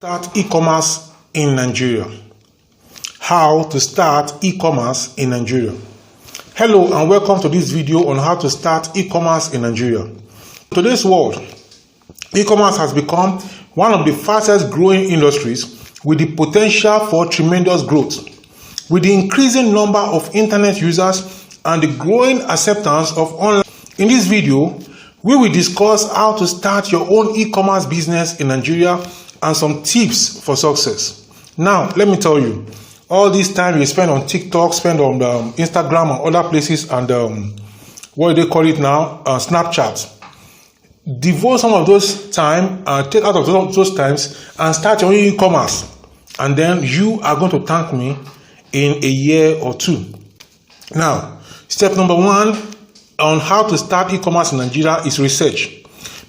Start e-commerce in Nigeria. How to start e-commerce in Nigeria. Hello and welcome to this video on how to start e-commerce in Nigeria. In today's world, e-commerce has become one of the fastest growing industries with the potential for tremendous growth. With the increasing number of internet users and the growing acceptance of online. In this video, we will discuss how to start your own e-commerce business in Nigeria and some tips for success. Now, let me tell you, all this time you spend on TikTok, spend on Instagram and other places, and what do they call it now? Snapchat. Devote some of those time and take out of those times and start your own e-commerce. And then you are going to thank me in a year or two. Now, step number one on how to start e-commerce in Nigeria is research.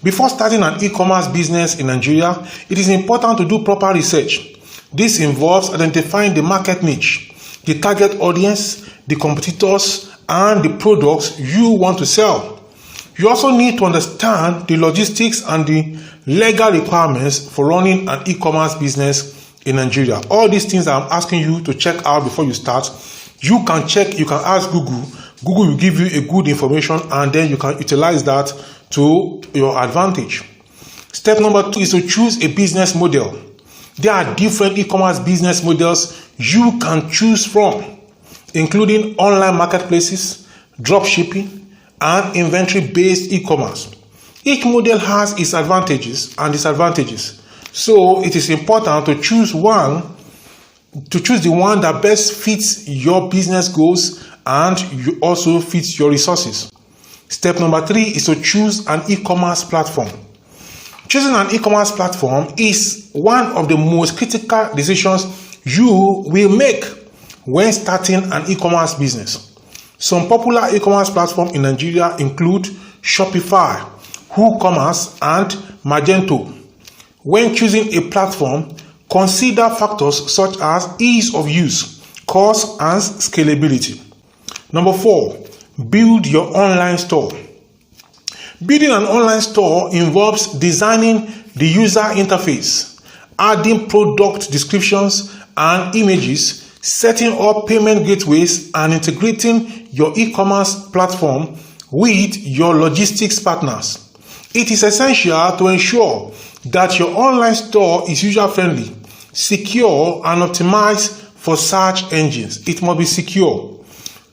Before starting an e-commerce business in Nigeria, it is important to do proper research. This involves identifying the market niche, the target audience, the competitors, and the products you want to sell. You also need to understand the logistics and the legal requirements for running an e-commerce business in Nigeria. All these things I'm asking you to check out before you start. You can check, you can ask Google. Google will give you a good information and then you can utilize that to your advantage. Step number 2 is to choose a business model. There are different e-commerce business models you can choose from, including online marketplaces, drop shipping, and inventory-based e-commerce. Each model has its advantages and disadvantages. So it is important to choose the one that best fits your business goals and you also fits your resources. Step number 3 is to choose an e-commerce platform. Choosing an e-commerce platform is one of the most critical decisions you will make when starting an e-commerce business. Some popular e-commerce platforms in Nigeria include Shopify, WooCommerce, and Magento. When choosing a platform, consider factors such as ease of use, cost, and scalability. Number 4, build your online store. Building an online store involves designing the user interface, adding product descriptions and images, setting up payment gateways, and integrating your e-commerce platform with your logistics partners. It is essential to ensure that your online store is user-friendly, secure, and optimized for search engines. It must be secure.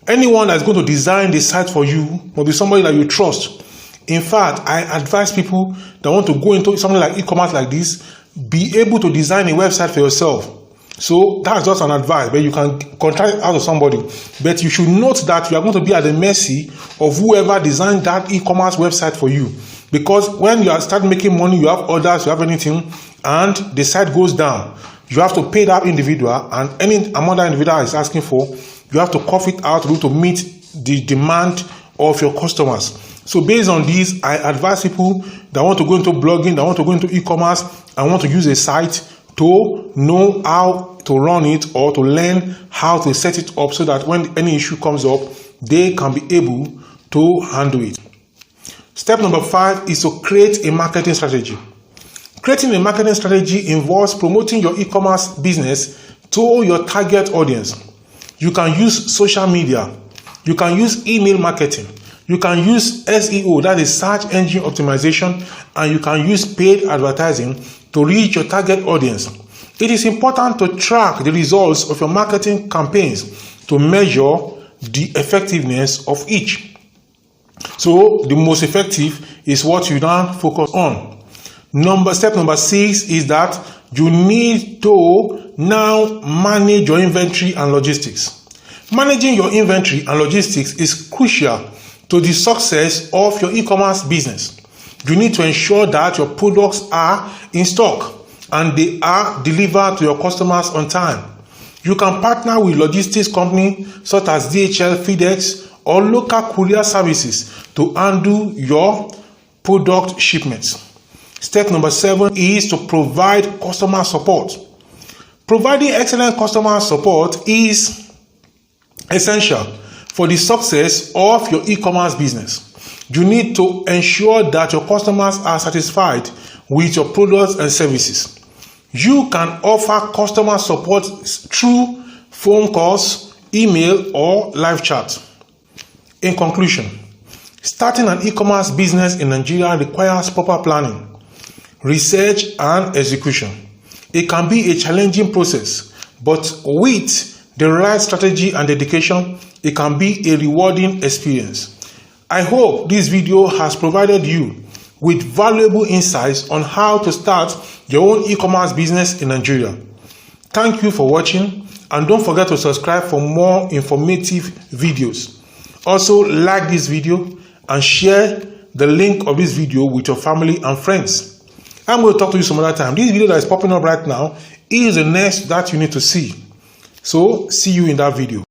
Anyone that's going to design the site for you must be somebody that you trust. In fact, I advise people that want to go into something like e-commerce like this, be able to design a website for yourself. So that's just an advice, but you can contract it out to somebody. But you should note that you are going to be at the mercy of whoever designed that e-commerce website for you. Because when you start making money, you have orders, you have anything, and the site goes down, you have to pay that individual, and any amount that individual is asking for, you have to cough it out to meet the demand of your customers. So based on this, I advise people that want to go into blogging, that want to go into e-commerce, and want to use a site to know how to run it or to learn how to set it up so that when any issue comes up, they can be able to handle it. Step number 5 is to create a marketing strategy. Creating a marketing strategy involves promoting your e-commerce business to your target audience. You can use social media. You can use email marketing. You can use SEO, that is search engine optimization, and you can use paid advertising to reach your target audience. It is important to track the results of your marketing campaigns to measure the effectiveness of each. So the most effective is what you now focus on. Step number 6 is that you need to now manage your inventory and logistics. Managing your inventory and logistics is crucial to the success of your e-commerce business. You need to ensure that your products are in stock and they are delivered to your customers on time. You can partner with logistics companies such as DHL, FedEx, or local courier services to handle your product shipments. Step number 7 is to provide customer support. Providing excellent customer support is essential for the success of your e-commerce business. You need to ensure that your customers are satisfied with your products and services. You can offer customer support through phone calls, email, or live chat. In conclusion, starting an e-commerce business in Nigeria requires proper planning, research, and execution. It can be a challenging process, but with the right strategy and dedication, it can be a rewarding experience. I hope this video has provided you with valuable insights on how to start your own e-commerce business in Nigeria. Thank you for watching, and don't forget to subscribe for more informative videos. Also, like this video and share the link of this video with your family and friends. I'm going to talk to you some other time. This video that is popping up right now is the next that you need to see. So, see you in that video.